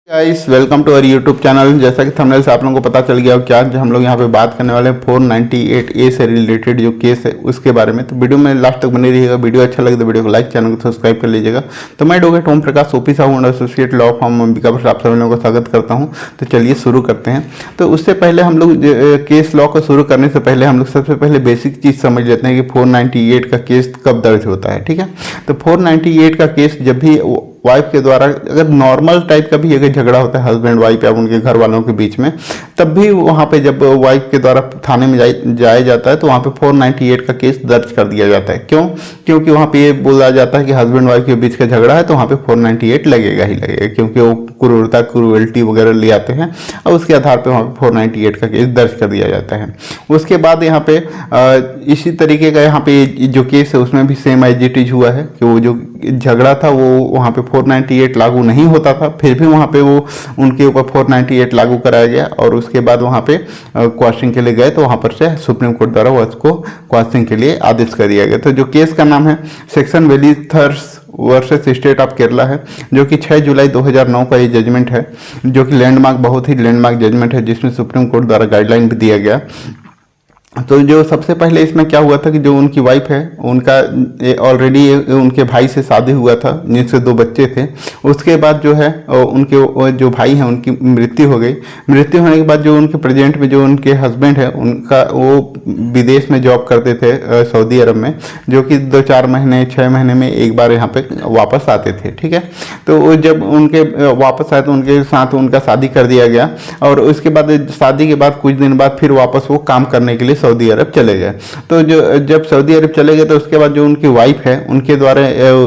Guys welcome to our YouTube channel. जैसा कि thumbnail से आप लोगों को पता चल गया क्या हम लोग यहाँ पे बात करने वाले हैं 498A से रिलेटेड जो केस है उसके बारे में। तो वीडियो में लास्ट तक बने रहिएगा। वीडियो अच्छा लगे तो वीडियो को लाइक, चैनल को सब्सक्राइब कर लीजिएगा। तो मैं advocate Om Prakash OP Sahu associate law firm Ambika पर आप सभी लोगों का स्वागत करता हूँ। तो चलिए शुरू करते हैं। तो उससे पहले हम लोग केस लॉ को शुरू करने से पहले हम लोग सबसे पहले बेसिक चीज़ समझ लेते हैं कि 498 का केस कब दर्ज होता है। ठीक है, तो 498 का केस जब भी वाइफ के द्वारा अगर नॉर्मल टाइप का भी अगर झगड़ा होता है हस्बैंड वाइफ या उनके घर वालों के बीच में, तब भी वहाँ पे जब वाइफ के द्वारा थाने में जाया जाता है तो वहाँ पे 498 का केस दर्ज कर दिया जाता है। क्यों? क्योंकि वहाँ पे ये बोला जाता है कि हस्बैंड वाइफ के बीच का झगड़ा है तो वहाँ पे 498 लगेगा ही लगेगा, क्योंकि वो क्रूरता क्रूएल्टी वगैरह ले आते हैं और उसके आधार पर वहाँ पे 498 का केस दर्ज कर दिया जाता है। उसके बाद यहाँ पे इसी तरीके का यहाँ पे जो केस है उसमें भी सेम एज इट इज हुआ है कि वो जो झगड़ा था वो वहाँ पे 498 लागू नहीं होता था, फिर भी वहाँ पे वो उनके ऊपर 498 लागू कराया गया और उसके बाद वहाँ पे क्वाशिंग के लिए गए तो वहाँ पर से सुप्रीम कोर्ट द्वारा उसको क्वाशिंग के लिए आदेश कर दिया गया। तो जो केस का नाम है सेक्शन वेलीथर्स वर्सेस स्टेट ऑफ केरला है, जो कि 6 जुलाई 2009 का ये जजमेंट है, जो कि लैंडमार्क बहुत ही लैंडमार्क जजमेंट है जिसमें सुप्रीम कोर्ट द्वारा गाइडलाइन भी दिया गया। तो जो सबसे पहले इसमें क्या हुआ था कि जो उनकी वाइफ है उनका ऑलरेडी उनके भाई से शादी हुआ था जिनसे 2 बच्चे थे। उसके बाद जो है उनके जो भाई हैं उनकी मृत्यु हो गई। मृत्यु होने के बाद जो उनके प्रेजेंट में जो उनके हस्बैंड है उनका वो विदेश में जॉब करते थे सऊदी अरब में, जो कि 2-4 महीने 6 महीने में एक बार यहाँ पे वापस आते थे। ठीक है, तो वो जब उनके वापस आए तो उनके साथ उनका शादी कर दिया गया और उसके बाद शादी के बाद कुछ दिन बाद फिर वापस वो काम करने के लिए सऊदी अरब चले गए। तो जो जब सऊदी अरब चले गए तो उसके बाद जो उनकी वाइफ है उनके द्वारा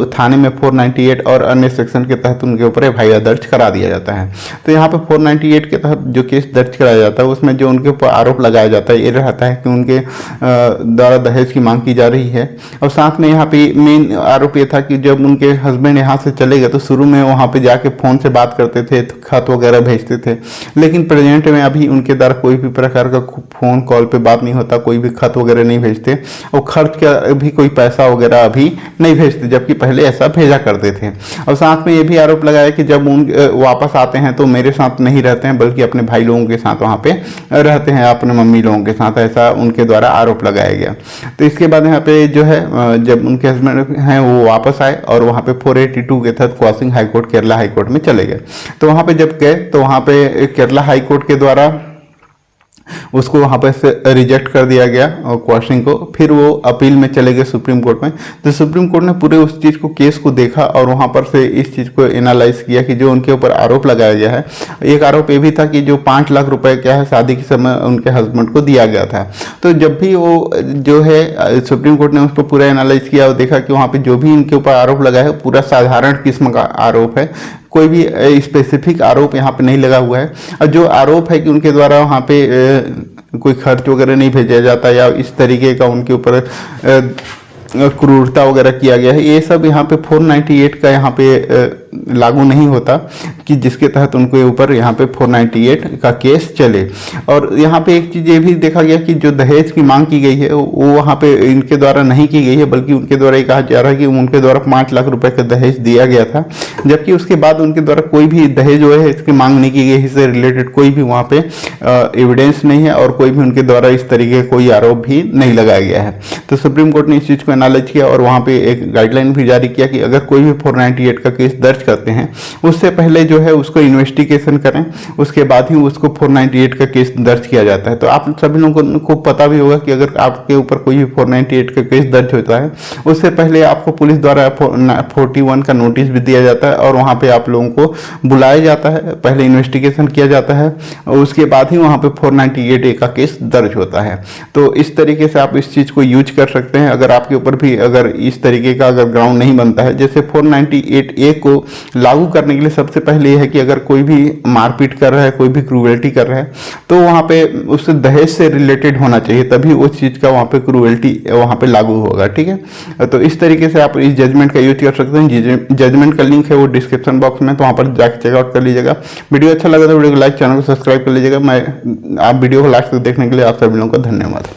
थाने में 498 और अन्य सेक्शन के तहत उनके ऊपर एफआईआर दर्ज करा दिया जाता है। तो यहाँ पे 498 के तहत जो केस दर्ज कराया जाता है उसमें जो उनके ऊपर आरोप लगाया जाता है ये रहता है कि उनके द्वारा दहेज की मांग की जा रही है। और साथ में यहाँ पे मेन आरोप ये था कि जब उनके हस्बैंड यहाँ से चले गए तो शुरू में वहाँ पे जाके फ़ोन से बात करते थे, खत वगैरह भेजते थे, लेकिन प्रेजेंट में अभी उनके द्वारा कोई भी प्रकार का फ़ोन कॉल पे बात नहीं होता, कोई भी खत वगैरह नहीं भेजते और खर्च का भी कोई पैसा वगैरह अभी नहीं भेजते, जबकि पहले ऐसा भेजा करते थे। और साथ में ये भी आरोप लगाया कि जब उन वापस आते हैं तो मेरे साथ नहीं रहते हैं बल्कि अपने भाई लोगों के साथ वहाँ पे रहते हैं, अपने मम्मी लोगों के साथ, ऐसा उनके द्वारा आरोप लगाया गया। तो इसके बाद यहाँ पे जो है जब उनके हस्बैंड हैं वो वापस आए और वहाँ पे 482 के तहत क्वाशिंग हाईकोर्ट केरला हाईकोर्ट में चले गए। तो वहाँ पे जब गए तो वहाँ पे केरला हाईकोर्ट के द्वारा उसको वहाँ पर से रिजेक्ट कर दिया गया और क्वाशिंग को। फिर वो अपील में चले गए सुप्रीम कोर्ट में। तो सुप्रीम कोर्ट ने पूरे उस चीज़ को केस को देखा और वहाँ पर से इस चीज़ को एनालाइज किया कि जो उनके ऊपर आरोप लगाया गया है, एक आरोप ये भी था कि जो 5 लाख रुपए क्या है शादी के समय उनके हस्बैंड को दिया गया था। तो जब भी वो जो है सुप्रीम कोर्ट ने उसको पूरा एनालाइज किया और देखा कि वहाँ पर जो भी इनके ऊपर आरोप लगा है पूरा साधारण किस्म का आरोप है, कोई भी स्पेसिफिक आरोप यहाँ पे नहीं लगा हुआ है। और जो आरोप है कि उनके द्वारा वहाँ पे कोई खर्च वगैरह नहीं भेजा जाता या इस तरीके का उनके ऊपर क्रूरता वगैरह किया गया है, ये सब यहाँ पे 498 का यहाँ पे लागू नहीं होता कि जिसके तहत उनके ऊपर यहाँ पे 498 का केस चले। और यहाँ पे एक चीज़ ये भी देखा गया कि जो दहेज की मांग की गई है वो वहाँ पे इनके द्वारा नहीं की गई है, बल्कि उनके द्वारा ये कहा जा रहा है कि उनके द्वारा 5 लाख रुपए का दहेज दिया गया था, जबकि उसके बाद उनके द्वारा कोई भी दहेज जो है इसकी मांग नहीं की गई। इससे रिलेटेड कोई भी वहाँ पे एविडेंस नहीं है और कोई भी उनके द्वारा इस तरीके का कोई आरोप भी नहीं लगाया गया है। तो सुप्रीम कोर्ट ने इस चीज़ को एनालाइज किया और वहाँ पे एक गाइडलाइन भी जारी किया कि अगर कोई भी 498 का केस दर्ज करते हैं उससे पहले जो है उसको इन्वेस्टिगेशन करें, उसके बाद ही उसको 498 का केस दर्ज किया जाता है। तो आप सभी लोगों को पता भी होगा कि अगर आपके ऊपर कोई भी 498 का केस दर्ज होता है उससे पहले आपको पुलिस द्वारा 41 का नोटिस भी दिया जाता है और वहाँ पे आप लोगों को बुलाया जाता है, पहले इन्वेस्टिगेशन किया जाता है और उसके बाद ही वहाँ पे 498A का केस दर्ज होता है। तो इस तरीके से आप इस चीज़ को यूज कर सकते हैं अगर आपके ऊपर भी अगर इस तरीके का अगर ग्राउंड नहीं बनता है। जैसे 498A को लागू करने के लिए सबसे पहले यह है कि अगर कोई भी मारपीट कर रहा है, कोई भी क्रूएल्टी कर रहा है तो वहाँ पे उससे दहेज से रिलेटेड होना चाहिए, तभी उस चीज़ का वहाँ पे क्रूएल्टी वहाँ पे लागू होगा। ठीक है, तो इस तरीके से आप इस जजमेंट का यूज कर सकते हैं। जजमेंट का लिंक है वो डिस्क्रिप्शन बॉक्स में, तो वहाँ पर जाकर चेकआउट कर लीजिएगा। वीडियो अच्छा लगा तो वीडियो को लाइक, चैनल को सब्सक्राइब कर लीजिएगा। आप वीडियो को लास्ट तक देखने के लिए आप सभी लोगों का धन्यवाद।